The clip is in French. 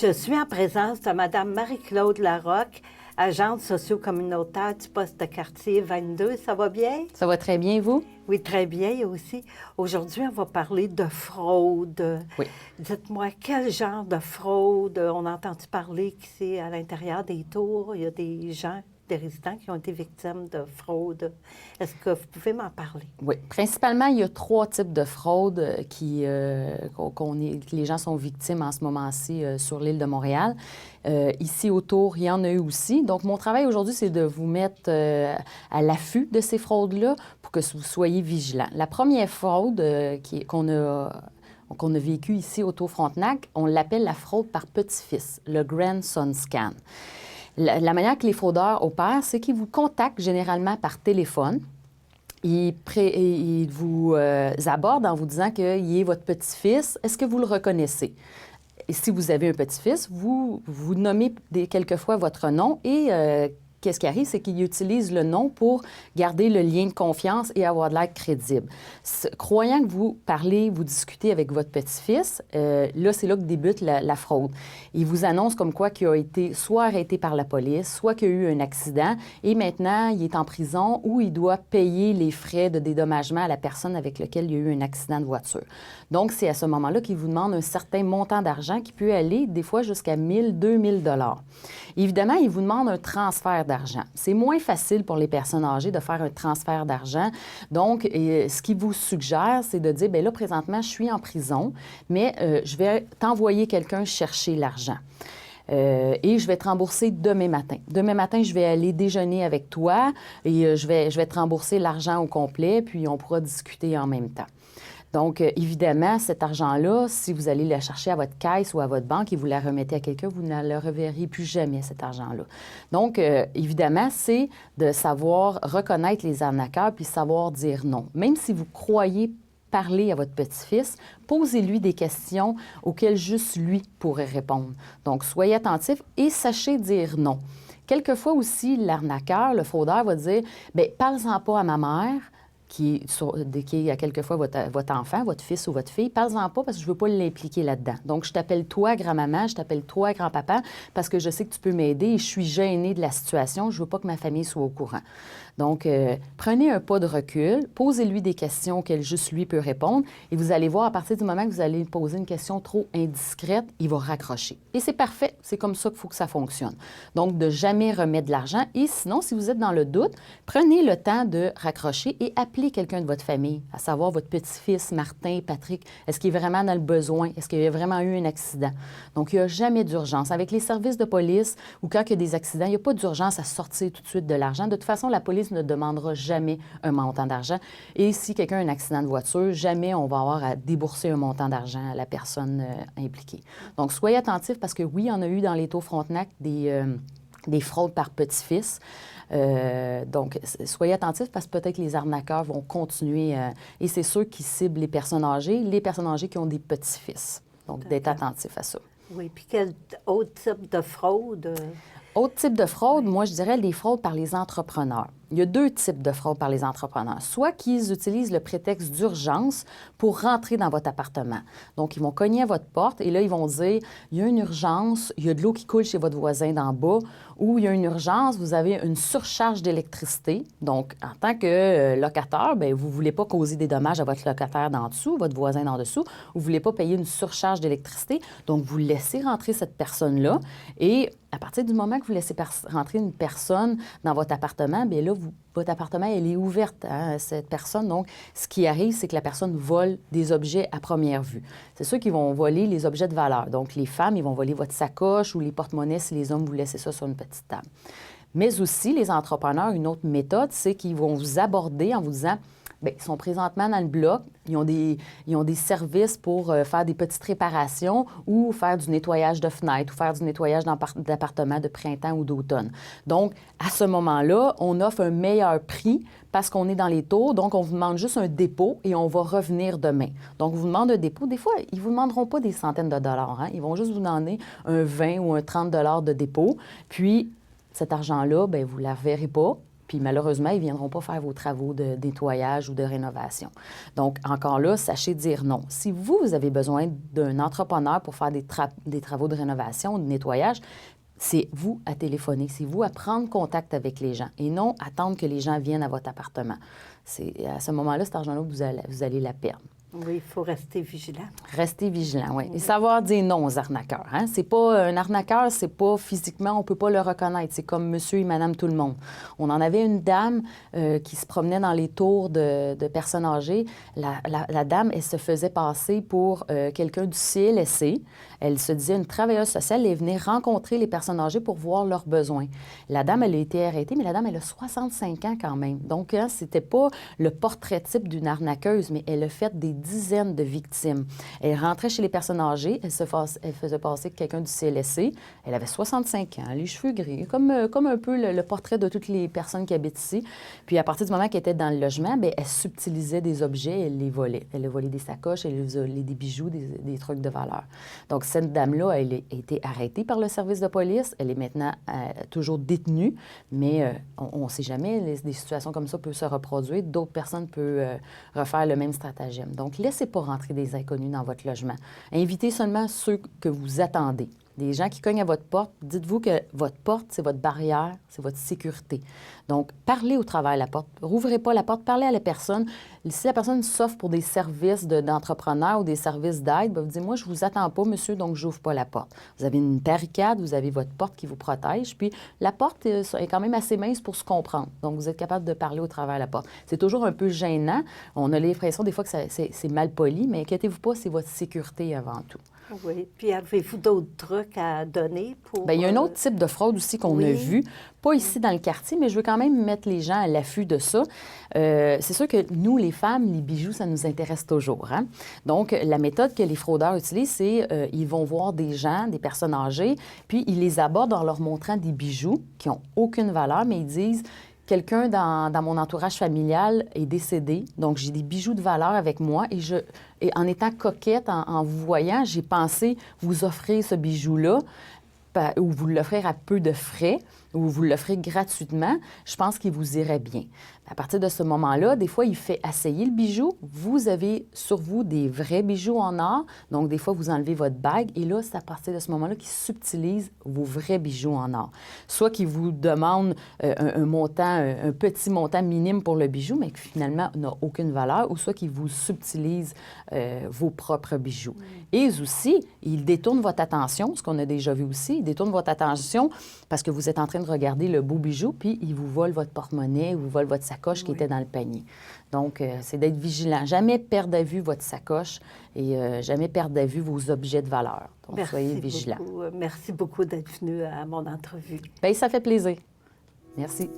Je suis en présence de Mme Marie-Claude Larocque, agente socio-communautaire du poste de quartier 22. Ça va bien? Ça va très bien, vous? Oui, très bien aussi. Aujourd'hui, on va parler de fraude. Oui. Dites-moi, quel genre de fraude? On a entendu parler qu'ici, à l'intérieur des tours, il y a des gens, des résidents qui ont été victimes de fraude. Est-ce que vous pouvez m'en parler? Oui. Principalement, il y a 3 types de fraude que les gens sont victimes en ce moment-ci sur l'île de Montréal. Ici autour, il y en a eu aussi. Donc, mon travail aujourd'hui, c'est de vous mettre à l'affût de ces fraudes-là pour que vous soyez vigilants. La première fraude qu'on a vécue ici au Tour Frontenac, on l'appelle la fraude par petit-fils, le grandson scan. La manière que les fraudeurs opèrent, c'est qu'ils vous contactent généralement par téléphone. Ils vous abordent en vous disant qu'il est votre petit-fils. Est-ce que vous le reconnaissez? Et si vous avez un petit-fils, vous nommez quelquefois votre nom et qu'est-ce qui arrive, c'est qu'ils utilisent le nom pour garder le lien de confiance et avoir de l'air crédible. Croyant que vous parlez, vous discutez avec votre petit-fils, là, c'est là que débute la fraude. Il vous annonce comme quoi qu'il a été soit arrêté par la police, soit qu'il y a eu un accident et maintenant, il est en prison ou il doit payer les frais de dédommagement à la personne avec laquelle il y a eu un accident de voiture. Donc, c'est à ce moment-là qu'il vous demande un certain montant d'argent qui peut aller des fois jusqu'à 1 000, 2 000 $. Évidemment, il vous demande un transfert d'argent. C'est moins facile pour les personnes âgées de faire un transfert d'argent. Donc, ce qu'il vous suggère, c'est de dire, bien là, présentement, je suis en prison, mais je vais t'envoyer quelqu'un chercher l'argent. Et je vais te rembourser demain matin. Demain matin, je vais aller déjeuner avec toi et je vais te rembourser l'argent au complet, puis on pourra discuter en même temps. Donc, évidemment, cet argent-là, si vous allez le chercher à votre caisse ou à votre banque et vous la remettez à quelqu'un, vous ne le reverrez plus jamais, cet argent-là. Donc, évidemment, c'est de savoir reconnaître les arnaqueurs puis savoir dire non. Même si vous croyez parler à votre petit-fils, posez-lui des questions auxquelles juste lui pourrait répondre. Donc, soyez attentifs et sachez dire non. Quelquefois aussi, l'arnaqueur, le fraudeur va dire, bien, parle-en pas à ma mère, qui est quelquefois votre enfant, votre fils ou votre fille, parle-en pas parce que je ne veux pas l'impliquer là-dedans. Donc, je t'appelle toi, grand-maman, je t'appelle toi, grand-papa, parce que je sais que tu peux m'aider et je suis gênée de la situation. Je ne veux pas que ma famille soit au courant. Donc, prenez un pas de recul, posez-lui des questions auxquelles juste lui peut répondre et vous allez voir, à partir du moment que vous allez poser une question trop indiscrète, il va raccrocher. Et c'est parfait, c'est comme ça qu'il faut que ça fonctionne. Donc, de jamais remettre de l'argent et sinon, si vous êtes dans le doute, prenez le temps de raccrocher et appelez quelqu'un de votre famille, à savoir votre petit-fils, Martin, Patrick. Est-ce qu'il est vraiment dans le besoin? Est-ce qu'il y a vraiment eu un accident? Donc, il n'y a jamais d'urgence. Avec les services de police ou quand il y a des accidents, il n'y a pas d'urgence à sortir tout de suite de l'argent. De toute façon, la police ne demandera jamais un montant d'argent. Et si quelqu'un a un accident de voiture, jamais on va avoir à débourser un montant d'argent à la personne impliquée. Donc, soyez attentifs parce que oui, il y en a eu dans les Tours Frontenac des fraudes par petit-fils. Donc, soyez attentifs parce que peut-être que les arnaqueurs vont continuer. Et c'est ceux qui ciblent les personnes âgées qui ont des petits-fils. Donc, d'être attentifs à ça. Oui, puis quel autre type de fraude? Autre type de fraude, moi, je dirais les fraudes par les entrepreneurs. Il y a 2 types de fraudes par les entrepreneurs. Soit qu'ils utilisent le prétexte d'urgence pour rentrer dans votre appartement. Donc, ils vont cogner à votre porte et là, ils vont dire, il y a une urgence, il y a de l'eau qui coule chez votre voisin d'en bas, ou il y a une urgence, vous avez une surcharge d'électricité. Donc, en tant que locataire, bien, vous ne voulez pas causer des dommages à votre locataire d'en dessous, votre voisin d'en dessous, vous ne voulez pas payer une surcharge d'électricité. Donc, vous laissez rentrer cette personne-là et à partir du moment que vous laissez rentrer une personne dans votre appartement, bien là, votre appartement, elle est ouverte à cette personne. Donc, ce qui arrive, c'est que la personne vole des objets à première vue. C'est ceux qui vont voler les objets de valeur. Donc, les femmes, ils vont voler votre sacoche ou les porte-monnaies si les hommes, vous laissez ça sur une petite table. Mais aussi, les entrepreneurs, une autre méthode, c'est qu'ils vont vous aborder en vous disant, bien, ils sont présentement dans le bloc, ils ont des services pour faire des petites réparations ou faire du nettoyage de fenêtres ou faire du nettoyage d'appartements de printemps ou d'automne. Donc, à ce moment-là, on offre un meilleur prix parce qu'on est dans les tours, donc on vous demande juste un dépôt et on va revenir demain. Donc, on vous demande un dépôt. Des fois, ils ne vous demanderont pas des centaines de dollars. Ils vont juste vous demander un 20 ou un 30 $ de dépôt. Puis, cet argent-là, bien, vous ne la reverrez pas. Puis malheureusement, ils ne viendront pas faire vos travaux de nettoyage ou de rénovation. Donc, encore là, sachez dire non. Si vous avez besoin d'un entrepreneur pour faire des travaux de rénovation ou de nettoyage, c'est vous à téléphoner, c'est vous à prendre contact avec les gens et non attendre que les gens viennent à votre appartement. C'est à ce moment-là, cet argent-là, vous allez la perdre. Oui, il faut rester vigilant. Rester vigilant, oui. Et savoir dire non aux arnaqueurs. Hein? C'est pas un arnaqueur, c'est pas physiquement, on peut pas le reconnaître. C'est comme monsieur et madame tout le monde. On en avait une dame qui se promenait dans les tours de personnes âgées. La dame, elle se faisait passer pour quelqu'un du CLSC. Elle se disait une travailleuse sociale. Elle venait rencontrer les personnes âgées pour voir leurs besoins. La dame, elle a été arrêtée, mais la dame, elle a 65 ans quand même. Donc, hein, c'était pas le portrait type d'une arnaqueuse, mais elle a fait des dizaines de victimes. Elle rentrait chez les personnes âgées, elle faisait passer quelqu'un du CLSC. Elle avait 65 ans, les cheveux gris, comme un peu le portrait de toutes les personnes qui habitent ici. Puis à partir du moment qu'elle était dans le logement, bien, elle subtilisait des objets, elle les volait. Elle a volé des sacoches, elle volait des bijoux, des trucs de valeur. Donc cette dame-là, elle a été arrêtée par le service de police. Elle est maintenant toujours détenue, mais on ne sait jamais, des situations comme ça peuvent se reproduire. D'autres personnes peuvent refaire le même stratagème. Donc, laissez pas rentrer des inconnus dans votre logement. Invitez seulement ceux que vous attendez. Des gens qui cognent à votre porte, dites-vous que votre porte, c'est votre barrière, c'est votre sécurité. Donc, parlez au travers de la porte. Rouvrez pas la porte, parlez à la personne. Si la personne s'offre pour des services d'entrepreneur ou des services d'aide, bien, vous dites, moi, je vous attends pas, monsieur, donc je n'ouvre pas la porte. Vous avez une barricade, vous avez votre porte qui vous protège, puis la porte est quand même assez mince pour se comprendre. Donc, vous êtes capable de parler au travers de la porte. C'est toujours un peu gênant. On a l'impression des fois que c'est mal poli, mais inquiétez-vous pas, c'est votre sécurité avant tout. Oui. Puis avez-vous d'autres trucs à donner pour... Bien, il y a un autre type de fraude aussi qu'on a vu, pas ici dans le quartier, mais je veux quand même mettre les gens à l'affût de ça. C'est sûr que nous, les femmes, les bijoux, ça nous intéresse toujours. Hein? Donc, la méthode que les fraudeurs utilisent, c'est ils vont voir des gens, des personnes âgées, puis ils les abordent en leur montrant des bijoux qui n'ont aucune valeur, mais ils disent... Quelqu'un dans mon entourage familial est décédé, donc j'ai des bijoux de valeur avec moi et en étant coquette, en vous voyant, j'ai pensé vous offrir ce bijou-là ou vous l'offrir à peu de frais ou vous l'offrir gratuitement, je pense qu'il vous irait bien. À partir de ce moment-là, des fois, il fait essayer le bijou. Vous avez sur vous des vrais bijoux en or. Donc, des fois, vous enlevez votre bague. Et là, c'est à partir de ce moment-là qu'il subtilise vos vrais bijoux en or. Soit qu'il vous demande un petit montant minime pour le bijou, mais qui finalement n'a aucune valeur, ou soit qu'il vous subtilise vos propres bijoux. Et aussi, il détourne votre attention, ce qu'on a déjà vu aussi, il détourne votre attention parce que vous êtes en train de regarder le beau bijou, puis il vous vole votre porte-monnaie, il vous vole votre sacoche qui était dans le panier. Donc, c'est d'être vigilant. Jamais perdre à vue votre sacoche et jamais perdre à vue vos objets de valeur. Donc, soyez vigilants. Merci beaucoup d'être venu à mon entrevue. Bien, ça fait plaisir. Merci.